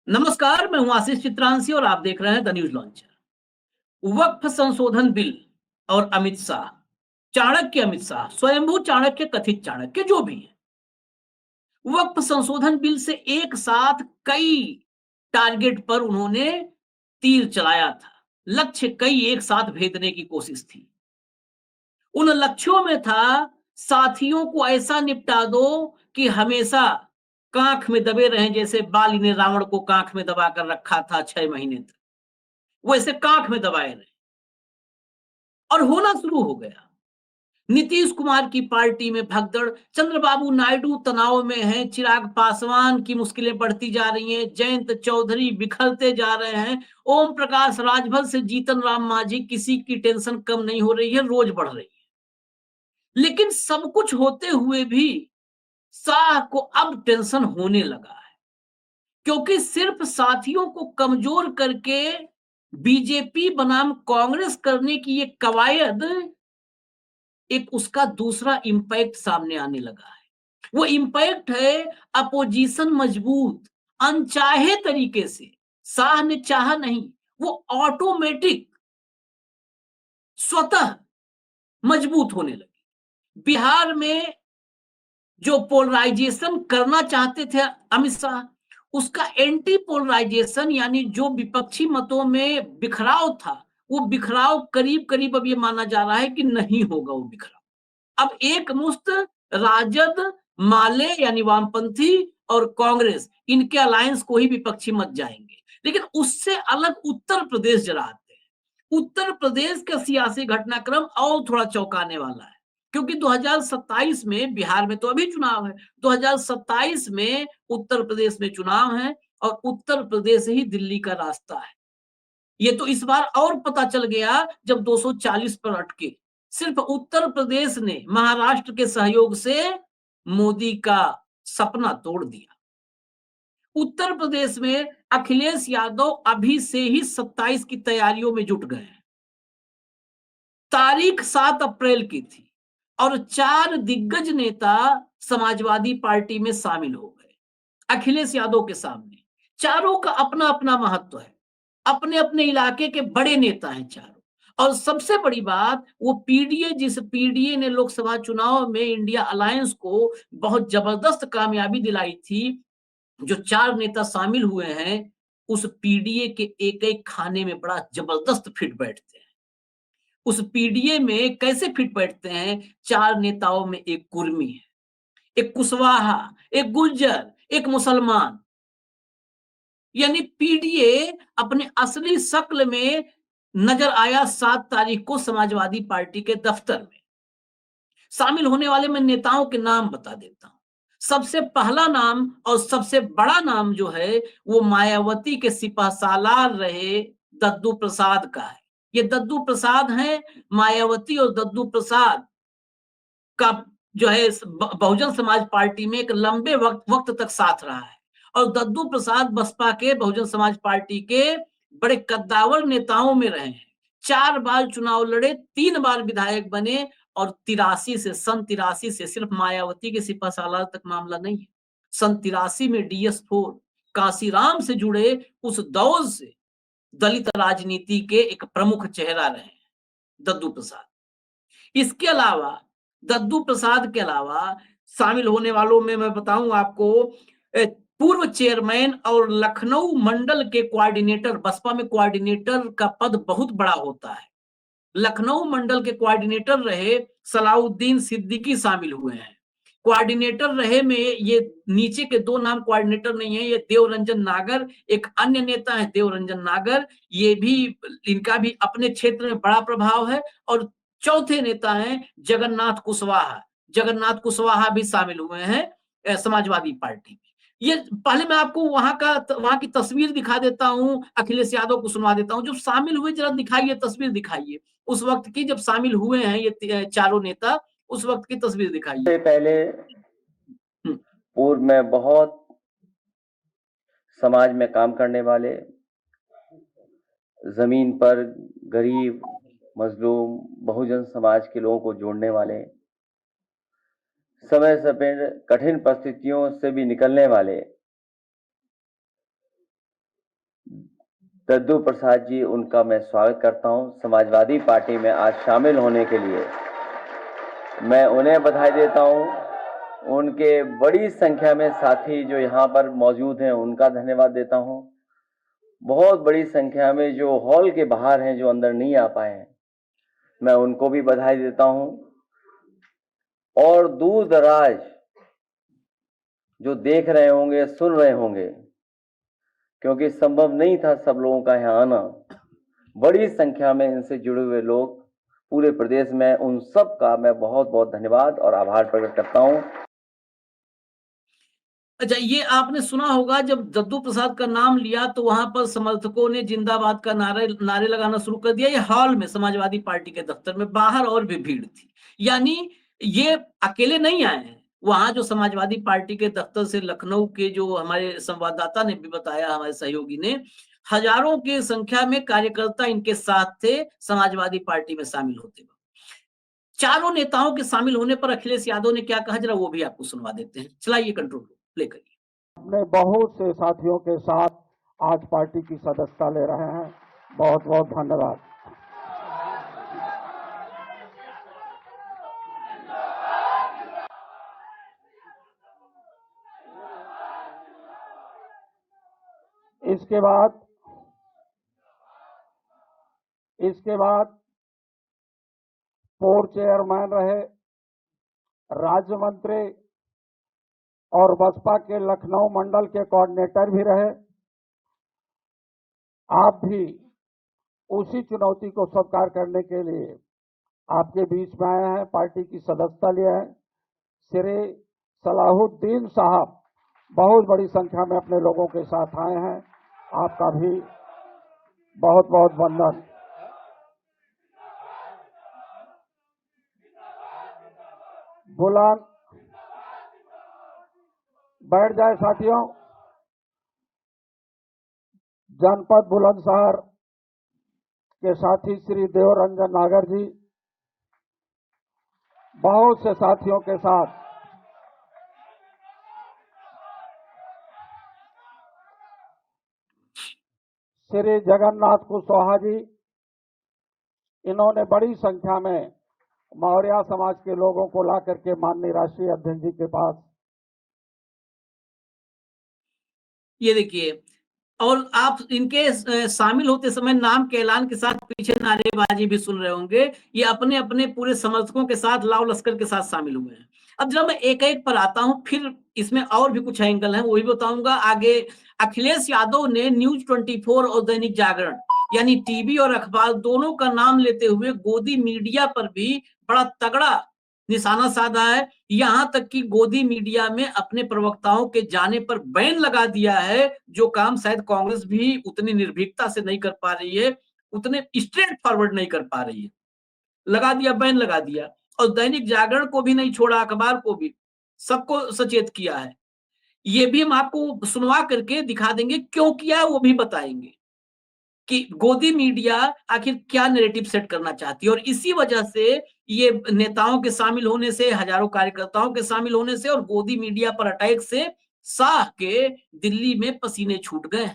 नमस्कार, मैं हूं आशीष चित्रांशी और आप देख रहे हैं द न्यूज लॉन्चर। वक्फ संशोधन बिल और अमित शाह, चाणक्य अमित शाह, स्वयंभू चाणक्य, कथित चाणक्य, जो भी है, वक्फ संशोधन बिल से एक साथ कई टारगेट पर उन्होंने तीर चलाया था। लक्ष्य कई एक साथ भेदने की कोशिश थी। उन लक्ष्यों में था साथियों को ऐसा निपटा दो कि हमेशा कांख में दबे रहें, जैसे बाली ने रावण को कांख में दबा कर रखा था 6 महीने तक, वैसे कांख में दबाए रहे। और होना शुरू हो गया। नीतीश कुमार की पार्टी में भगदड़, चंद्रबाबू नायडू तनाव में हैं, चिराग पासवान की मुश्किलें बढ़ती जा रही हैं, जयंत चौधरी बिखरते जा रहे हैं, ओम प्रकाश राजभर से जीतन राम मांझी, किसी की टेंशन कम नहीं हो रही है, रोज बढ़ रही है। लेकिन सब कुछ होते हुए भी शाह को अब टेंशन होने लगा है, क्योंकि सिर्फ साथियों को कमजोर करके बीजेपी बनाम कांग्रेस करने की ये कवायद, एक उसका दूसरा इंपैक्ट सामने आने लगा है। वो इंपैक्ट है अपोजिशन मजबूत, अनचाहे तरीके से, शाह ने चाहा नहीं, वो ऑटोमेटिक स्वतः मजबूत होने लगी। बिहार में जो पोलराइजेशन करना चाहते थे अमित शाह, उसका एंटी पोलराइजेशन, यानी जो विपक्षी मतों में बिखराव था, वो बिखराव करीब करीब अब ये माना जा रहा है कि नहीं होगा वो बिखराव। अब एक मुश्त राजद, माले यानी वामपंथी और कांग्रेस, इनके अलायंस को ही विपक्षी मत जाएंगे। लेकिन उससे अलग उत्तर प्रदेश जरा आते हैं। उत्तर प्रदेश का सियासी घटनाक्रम और थोड़ा चौंकाने वाला है, क्योंकि 2027 में, बिहार में तो अभी चुनाव है, 2027 में उत्तर प्रदेश में चुनाव है और उत्तर प्रदेश ही दिल्ली का रास्ता है। ये तो इस बार और पता चल गया जब 240 पर अटके। सिर्फ उत्तर प्रदेश ने महाराष्ट्र के सहयोग से मोदी का सपना तोड़ दिया। उत्तर प्रदेश में अखिलेश यादव अभी से ही 27 की तैयारियों में जुट गए हैं। तारीख 7 अप्रैल की थी और 4 दिग्गज नेता समाजवादी पार्टी में शामिल हो गए अखिलेश यादव के सामने। चारों का अपना अपना महत्व है, अपने अपने इलाके के बड़े नेता हैं चारों। और सबसे बड़ी बात, वो पीडीए, जिस पीडीए ने लोकसभा चुनाव में इंडिया अलायंस को बहुत जबरदस्त कामयाबी दिलाई थी, जो 4 नेता शामिल हुए हैं, उस पीडीए के एक एक खाने में बड़ा जबरदस्त फिट बैठते हैं। उस पीडीए में कैसे फिट बैठते हैं? 4 नेताओं में एक कुर्मी है, एक कुशवाहा, एक गुर्जर, एक मुसलमान। यानी पीडीए अपने असली शक्ल में नजर आया 7 तारीख को समाजवादी पार्टी के दफ्तर में। शामिल होने वाले मैं नेताओं के नाम बता देता हूं। सबसे पहला नाम और सबसे बड़ा नाम जो है, वो मायावती के सिपहसालार रहे दद्दू प्रसाद का है। ये दद्दू प्रसाद हैं, मायावती और दद्दू प्रसाद का जो है बहुजन समाज पार्टी में एक लंबे वक्त तक साथ रहा है। और दद्दू प्रसाद बसपा के, बहुजन समाज पार्टी के बड़े कद्दावर नेताओं में रहे हैं। 4 बार चुनाव लड़े, 3 बार विधायक बने और 83 से, सन 83 से, सिर्फ मायावती के सिपहसालार तक मामला नहीं है, सन 83 में DS4 काशीराम से जुड़े उस दौर से दलित राजनीति के एक प्रमुख चेहरा रहे दद्दू प्रसाद। इसके अलावा, दद्दू प्रसाद के अलावा शामिल होने वालों में मैं बताऊं आपको, पूर्व चेयरमैन और लखनऊ मंडल के कोऑर्डिनेटर, बसपा में कोऑर्डिनेटर का पद बहुत बड़ा होता है, लखनऊ मंडल के कोऑर्डिनेटर रहे सलाउद्दीन सिद्दीकी शामिल हुए हैं। कोऑर्डिनेटर रहे में ये नीचे के 2 नाम कोऑर्डिनेटर नहीं है, ये देवरंजन नागर, एक अन्य नेता है देवरंजन नागर, ये भी, इनका भी अपने क्षेत्र में बड़ा प्रभाव है। और चौथे नेता हैं जगन्नाथ कुशवाहा। जगन्नाथ कुशवाहा भी शामिल हुए हैं समाजवादी पार्टी में। ये पहले मैं आपको वहां की तस्वीर दिखा देता हूं, अखिलेश यादव को सुनवा देता हूं। जो शामिल हुए, जरा दिखाइए, तस्वीर दिखाइए उस वक्त की, जब शामिल हुए हैं ये चारों नेता, उस वक्त की तस्वीर दिखाइए। से पहले पूर्व में बहुत समाज में काम करने वाले, जमीन पर गरीब, मजलूम, बहुजन समाज के लोगों को जोड़ने वाले, समय समय कठिन परिस्थितियों से भी निकलने वाले दद्दू प्रसाद जी, उनका मैं स्वागत करता हूं समाजवादी पार्टी में आज शामिल होने के लिए। मैं उन्हें बधाई देता हूं। उनके बड़ी संख्या में साथी जो यहाँ पर मौजूद हैं उनका धन्यवाद देता हूं। बहुत बड़ी संख्या में जो हॉल के बाहर हैं, जो अंदर नहीं आ पाए हैं, मैं उनको भी बधाई देता हूं। और दूर दराज जो देख रहे होंगे, सुन रहे होंगे, क्योंकि संभव नहीं था सब लोगों का यहाँ आना, बड़ी संख्या में इनसे जुड़े हुए लोग पूरे प्रदेश में, उन सब का मैं बहुत बहुत धन्यवाद और आभार प्रकट करता हूं। अच्छा, ये आपने सुना होगा जब दद्दू प्रसाद का नाम लिया तो वहां पर समर्थकों ने जिंदाबाद का नारे लगाना शुरू कर दिया। ये हॉल में समाजवादी पार्टी के दफ्तर में, बाहर और भी भीड़ थी। यानी ये अकेले नहीं आए हैं। वहां जो समाजवादी पार्टी के दफ्तर से लखनऊ के जो हमारे संवाददाता ने भी बताया, हमारे सहयोगी ने, हजारों की संख्या में कार्यकर्ता इनके साथ थे समाजवादी पार्टी में शामिल होते वक्त। चारों नेताओं के शामिल होने पर अखिलेश यादव ने क्या कहा, जरा वो भी आपको सुनवा देते हैं। चलाइए कंट्रोल प्ले करिए। अपने बहुत से साथियों के साथ आज पार्टी की सदस्यता ले रहे हैं। बहुत बहुत धन्यवाद। इसके बाद पोर चेयरमैन रहे, राज्य मंत्री और बसपा के लखनऊ मंडल के कोऑर्डिनेटर भी रहे। आप भी उसी चुनौती को स्वीकार करने के लिए आपके बीच में आए हैं, पार्टी की सदस्यता लिए हैं। श्री सलाहुद्दीन साहब बहुत बड़ी संख्या में अपने लोगों के साथ आए हैं। आपका भी बहुत बहुत वंदन। बुलंद बैठ जाए साथियों। जनपद बुलंदशहर के साथी श्री देवरंजन नागर जी बहुत से साथियों के साथ श्री जगन्नाथ कुशवाहा जी, इन्होंने बड़ी संख्या में मौर्य समाज के लोगों को ला करके माननीय राष्ट्रीय अध्यक्ष जी के पास। ये देखिए, और आप इनके शामिल होते समय नाम के ऐलान के साथ पीछे नारेबाजी भी सुन रहे होंगे। ये अपने अपने पूरे समर्थकों के साथ, लाव लश्कर के साथ शामिल हुए हैं। अब जब मैं एक एक पर आता हूं, फिर इसमें और भी कुछ एंगल हैं, वो भी बताऊंगा आगे। अखिलेश यादव ने न्यूज 24 और दैनिक जागरण, यानी टीवी और अखबार दोनों का नाम लेते हुए गोदी मीडिया पर भी बड़ा तगड़ा निशाना साधा है। यहां तक कि गोदी मीडिया में अपने प्रवक्ताओं के जाने पर बैन लगा दिया है, जो काम शायद कांग्रेस भी उतनी निर्भीकता से नहीं कर पा रही है, उतने स्ट्रेट फॉरवर्ड नहीं कर पा रही है। लगा दिया, बैन लगा दिया। और दैनिक जागरण को भी नहीं छोड़ा, अखबार को भी, सबको सचेत किया है। ये भी हम आपको सुनवा करके दिखा देंगे, क्यों किया वो भी बताएंगे कि गोदी मीडिया आखिर क्या नैरेटिव सेट करना चाहती है। और इसी वजह से ये नेताओं के शामिल होने से, हजारों कार्यकर्ताओं के शामिल होने से और गोदी मीडिया पर अटैक से शाह के दिल्ली में पसीने छूट गए।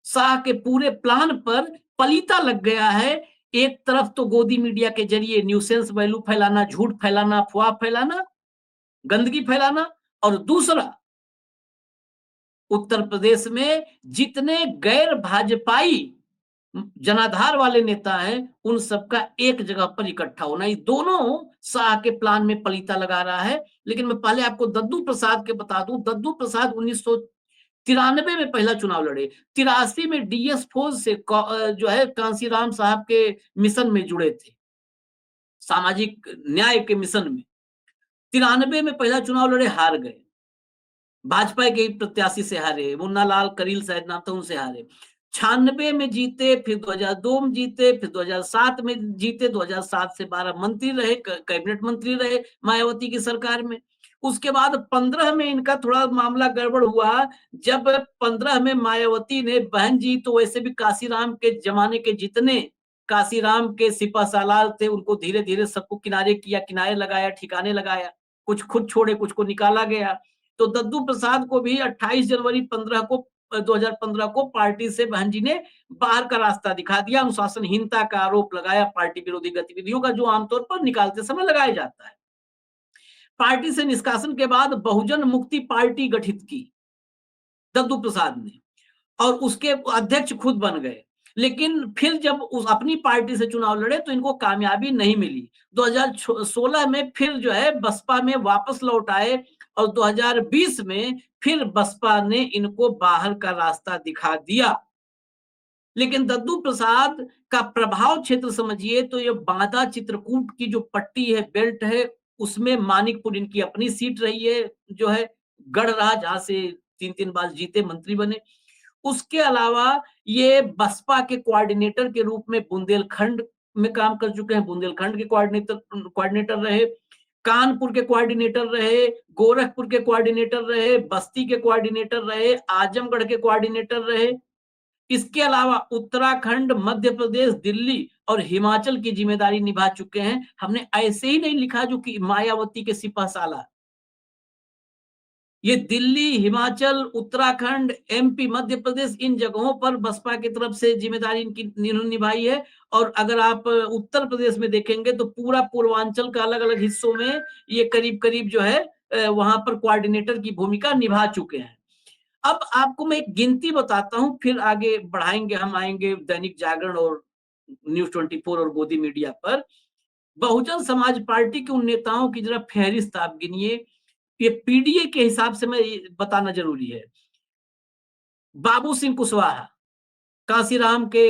शाह के पूरे प्लान पर पलीता लग गया है। एक तरफ तो गोदी मीडिया के जरिए न्यूसेंस वैल्यू फैलाना, झूठ फैलाना, अफवाह फैलाना, गंदगी फैलाना, और दूसरा उत्तर प्रदेश में जितने गैर भाजपाई जनाधार वाले नेता हैं, उन सबका एक जगह पर इकट्ठा होना, ये दोनों शाह के प्लान में पलीता लगा रहा है। लेकिन मैं पहले आपको दद्दू प्रसाद के बता दूं। दद्दू प्रसाद 1993 में पहला चुनाव लड़े, 83 में डीएस फौज से जो है कांसीराम साहब के मिशन में जुड़े थे, सामाजिक न्याय के मिशन में। 93 में पहला चुनाव लड़े, हार गए, भाजपा के प्रत्याशी से हारे, मुन्ना लाल करील शायद नाम था, उनसे हारे। 96 में जीते, फिर 2002 में जीते, फिर 2007 में जीते, 2007 से 12 मंत्री रहे, कैबिनेट मंत्री रहे मायावती की सरकार में। उसके बाद 15 में इनका थोड़ा मामला गड़बड़ हुआ, जब 15 में मायावती ने बहन जी, तो वैसे भी काशीराम के जमाने के जितने काशीराम के सिपह सालार थे, उनको धीरे धीरे सबको किनारे किया, किनारे लगाया, ठिकाने लगाया, कुछ खुद छोड़े, कुछ को निकाला गया। तो दद्दू प्रसाद को भी 28 जनवरी 15 को 2015 को पार्टी से बहन जी ने बाहर का रास्ता दिखा दिया, अनुशासनहीनता का आरोप लगाया, पार्टी विरोधी गतिविधियों का जो आमतौर पर निकालते समय लगाया जाता है। पार्टी से निष्कासन के बाद बहुजन मुक्ति पार्टी गठित की दद्दू प्रसाद ने और उसके अध्यक्ष खुद बन गए, लेकिन फिर जब उस अपनी पार्टी से चुनाव लड़े तो इनको कामयाबी नहीं मिली। 2016 में फिर जो है बसपा में वापस लौट आए और 2020 में फिर बसपा ने इनको बाहर का रास्ता दिखा दिया। लेकिन दद्दू प्रसाद का प्रभाव क्षेत्र समझिए तो ये बांदा चित्रकूट की जो पट्टी है, बेल्ट है, उसमें मानिकपुर इनकी अपनी सीट रही है, जो है गढ़राज, जहां से 3-3 बार जीते, मंत्री बने। उसके अलावा ये बसपा के कोऑर्डिनेटर के रूप में बुंदेलखंड में काम कर चुके हैं, बुंदेलखंड के कोऑर्डिनेटर रहे, कानपुर के कोऑर्डिनेटर रहे, गोरखपुर के कोऑर्डिनेटर रहे, बस्ती के कोऑर्डिनेटर रहे, आजमगढ़ के कोऑर्डिनेटर रहे। इसके अलावा उत्तराखंड, मध्य प्रदेश, दिल्ली और हिमाचल की जिम्मेदारी निभा चुके हैं। हमने ऐसे ही नहीं लिखा जो कि मायावती के सिपहसालार। ये दिल्ली, हिमाचल, उत्तराखंड, एमपी, मध्य प्रदेश, इन जगहों पर बसपा की तरफ से जिम्मेदारी इन्होंने निभाई है। और अगर आप उत्तर प्रदेश में देखेंगे तो पूरा पूर्वांचल का अलग-अलग हिस्सों में ये करीब-करीब जो है वहां पर कोऑर्डिनेटर की भूमिका निभा चुके हैं। अब आपको मैं एक गिनती बताता हूं, फिर आगे बढ़ाएंगे, हम आएंगे दैनिक जागरण और न्यूज़ 24 और गोदी मीडिया पर। बहुजन समाज पार्टी के उन नेताओं की जरा फहरिस्त आप गिनिए। ये पीडीए के हिसाब से मैं बताना जरूरी है। बाबू सिंह कुशवाहा कांसीराम के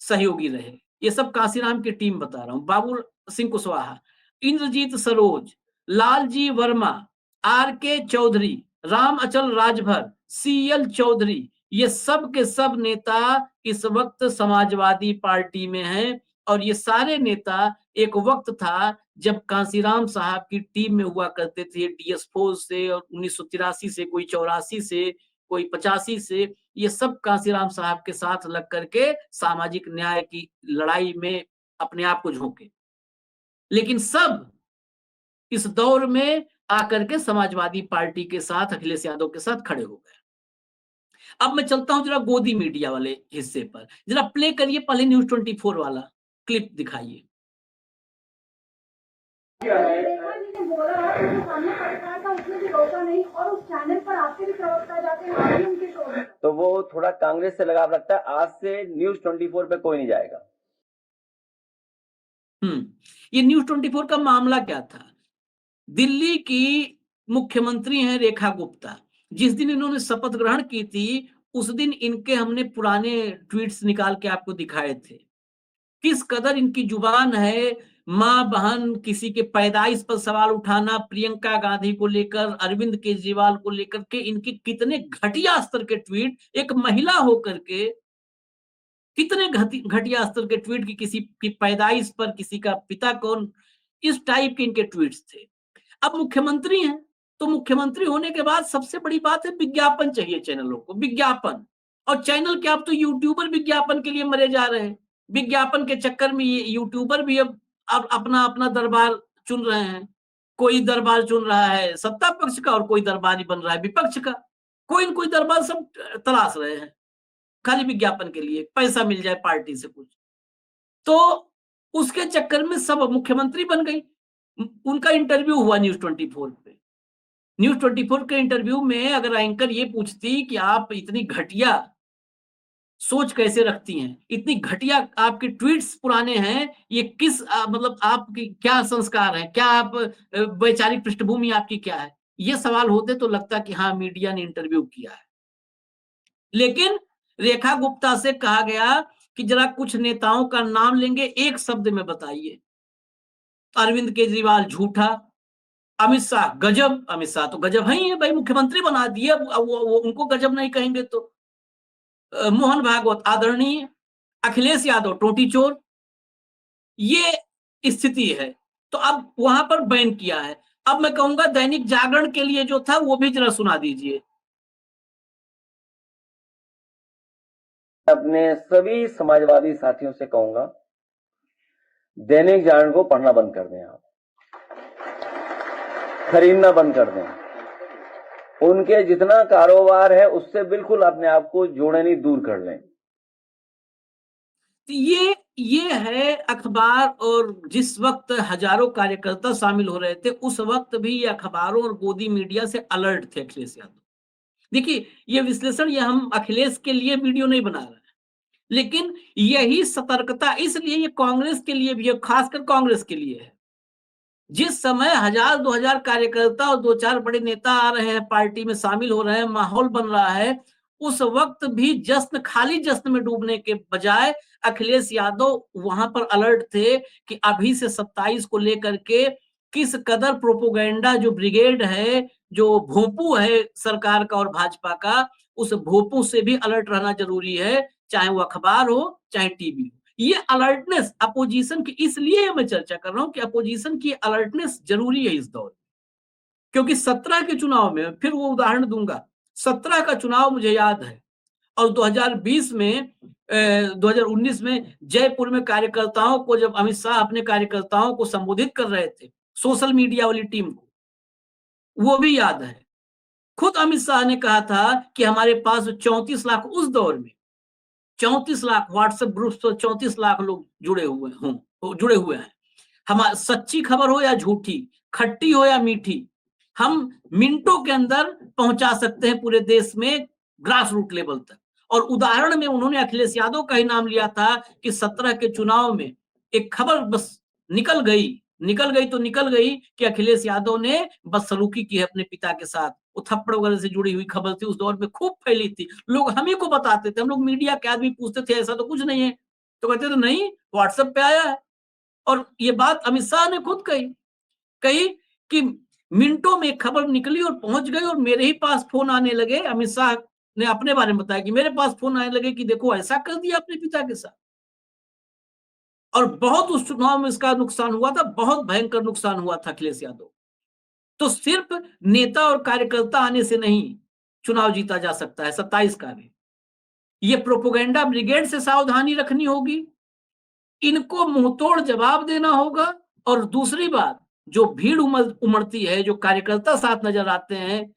सहयोगी रहे, ये सब कांसीराम की टीम बता रहा हूं। बाबू सिंह कुशवाहा, इंद्रजीत सरोज, लालजी वर्मा, आर के चौधरी, राम अचल राजभर, सीएल चौधरी, ये सब के सब नेता इस वक्त समाजवादी पार्टी में हैं। और ये सारे नेता एक वक्त था जब कांसीराम साहब की टीम में हुआ करते थे, डीएस फौज से, और 1983 से, कोई 84 से, कोई 85 से, ये सब कांसीराम साहब के साथ लग करके सामाजिक न्याय की लड़ाई में अपने आप को झोंके। लेकिन सब इस दौर में आकर के समाजवादी पार्टी के साथ, अखिलेश यादव के साथ खड़े हो गए। अब मैं चलता हूं जरा गोदी मीडिया वाले हिस्से पर, जरा प्ले करिए, पहले न्यूज़ 24 वाला क्लिप दिखाइए। रेखा जी ने बोला उसके सामने पत्रकार था, उसने भी रोका नहीं, और उस चैनल पर आपके भी प्रवक्ता जाते हैं, आप भी उनके शो में। तो वो थोड़ा कांग्रेस से लगाव रखता है। आज से न्यूज़ 24 पे कोई नहीं जाएगा। ये न्यूज़ 24 का मामला क्या था? दिल्ली की मुख्यमंत्री हैं रेखा गुप्ता। जिस दिन इन्होंने शपथ ग्रहण की थी, उस दिन इनके हमने पुराने ट्वीट्स निकाल के आपको दिखाए थे। किस कदर इनकी जुबान है, माँ बहन किसी के पैदाइश पर सवाल उठाना, प्रियंका गांधी को लेकर, अरविंद केजरीवाल को लेकर के इनके कितने घटिया स्तर के ट्वीट, एक महिला होकर के कितने घटिया स्तर के ट्वीट की किसी की पैदाइश पर, किसी का पिता कौन, इस टाइप के इनके ट्वीट्स थे। अब मुख्यमंत्री हैं, तो मुख्यमंत्री होने के बाद सबसे बड़ी बात है विज्ञापन चाहिए चैनलों को, विज्ञापन। और चैनल क्या, अब तो यूट्यूबर विज्ञापन के लिए मरे जा रहे हैं। विज्ञापन के चक्कर में ये यूट्यूबर भी अब अपना अपना दरबार चुन रहे हैं। कोई दरबार चुन रहा है सत्ता पक्ष का और कोई दरबारी बन रहा है विपक्ष का। कोई न कोई दरबार सब तलाश रहे हैं, खाली विज्ञापन के लिए, पैसा मिल जाए पार्टी से कुछ। तो उसके चक्कर में सब मुख्यमंत्री बन गई। उनका इंटरव्यू हुआ न्यूज़ 24 पे। न्यूज़ 24 के इंटरव्यू में अगर एंकर ये पूछती कि आप इतनी घटिया सोच कैसे रखती हैं, इतनी घटिया आपके ट्वीट्स पुराने हैं, ये किस मतलब आपकी क्या संस्कार है, क्या आप वैचारिक पृष्ठभूमि आपकी क्या है, ये सवाल होते तो लगता कि हाँ मीडिया ने इंटरव्यू किया है। लेकिन रेखा गुप्ता से कहा गया कि जरा कुछ नेताओं का नाम लेंगे, एक शब्द में बताइए। अरविंद केजरीवाल झूठा, अमित शाह गजब, अमित शाह तो गजब ही है भाई, मुख्यमंत्री बना दिए, वो उनको गजब नहीं कहेंगे तो। मोहन भागवत आदरणीय, अखिलेश यादव टोटी चोर, ये स्थिति है। तो अब वहां पर बैन किया है। अब मैं कहूंगा दैनिक जागरण के लिए जो था वो भी जरा सुना दीजिए। अपने सभी समाजवादी साथियों से कहूंगा, दैनिक जागरण को पढ़ना बंद कर दें, आप खरीदना बंद कर दें। उनके जितना कारोबार है उससे बिल्कुल अपने आप को जोड़नी दूर कर लें। तो ये है अखबार, और जिस वक्त हजारों कार्यकर्ता शामिल हो रहे थे उस वक्त भी ये अखबारों और गोदी मीडिया से अलर्ट थे अखिलेश यादव। देखिए, ये विश्लेषण ये हम अखिलेश के लिए वीडियो नहीं बना रहे हैं, लेकिन यही सतर्कता इसलिए ये कांग्रेस के लिए भी है, खासकर कांग्रेस के लिए है। जिस समय 1000-2000 कार्यकर्ता और 2-4 बड़े नेता आ रहे हैं, पार्टी में शामिल हो रहे हैं, माहौल बन रहा है, उस वक्त भी जश्न, खाली जश्न में डूबने के बजाय अखिलेश यादव वहां पर अलर्ट थे कि अभी से 27 को लेकर के किस कदर प्रोपोगेंडा जो ब्रिगेड है, जो भोंपू है सरकार का और भाजपा का, उस भोंपू से भी अलर्ट रहना जरूरी है, चाहे वो अखबार हो, चाहे टीवी हो। ये अलर्टनेस अपोजिशन की, इसलिए मैं चर्चा कर रहा हूं कि अपोजिशन की अलर्टनेस जरूरी है इस दौर में, क्योंकि 17 के चुनाव में, फिर वो उदाहरण दूंगा, 17 का चुनाव मुझे याद है, और 2020 में 2019 में जयपुर में कार्यकर्ताओं को, जब अमित शाह अपने कार्यकर्ताओं को संबोधित कर रहे थे, सोशल मीडिया वाली टीम को, वो भी याद है। खुद अमित शाह ने कहा था कि हमारे पास 34 लाख, उस दौर में 34 लाख व्हाट्सएप ग्रुप पर 34 लाख लोग जुड़े हुए हैं। हमारी सच्ची खबर हो या झूठी, खट्टी हो या मीठी, हम मिनटों के अंदर पहुंचा सकते हैं पूरे देश में ग्रास रूट लेवल तक। और उदाहरण में उन्होंने अखिलेश यादव का ही नाम लिया था कि 17 के चुनाव में एक खबर बस निकल गई तो निकल गई कि अखिलेश यादव ने बदसलूकी की है अपने पिता के साथ। वो थप्पड़ वगैरह से जुड़ी हुई खबर थी, उस दौर में खूब फैली थी, लोग हम ही को बताते थे, हम लोग मीडिया के आदमी पूछते थे ऐसा तो कुछ नहीं है, तो कहते थे नहीं व्हाट्सएप पे आया है। और ये बात अमित शाह ने खुद कही कि मिनटों में खबर निकली और पहुंच गई, और मेरे ही पास फोन आने लगे। अमित शाह ने अपने बारे में बताया कि मेरे पास फोन आने लगे कि देखो ऐसा कर दिया अपने पिता के साथ। और बहुत उस चुनाव में इसका नुकसान हुआ था, बहुत भयंकर नुकसान हुआ था अखिलेश यादव। तो सिर्फ नेता और कार्यकर्ता आने से नहीं चुनाव जीता जा सकता है 27 का भी। ये प्रोपोगेंडा ब्रिगेड से सावधानी रखनी होगी, इनको मुंहतोड़ जवाब देना होगा। और दूसरी बात, जो भीड़ उमड़ती है, जो कार्यकर्ता साथ नजर आते हैं,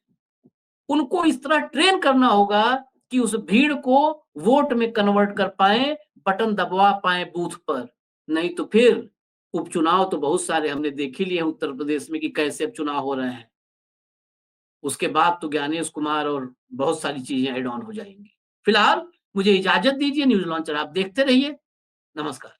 उनको इस तरह ट्रेन करना होगा कि उस भीड़ को वोट में कन्वर्ट कर पाए, बटन दबवा पाए बूथ पर। नहीं तो फिर उपचुनाव तो बहुत सारे हमने देख ही लिए उत्तर प्रदेश में कि कैसे अब चुनाव हो रहे हैं। उसके बाद तो ज्ञानेश कुमार और बहुत सारी चीजें एड ऑन हो जाएंगी। फिलहाल मुझे इजाजत दीजिए, न्यूज लॉन्चर आप देखते रहिए। नमस्कार।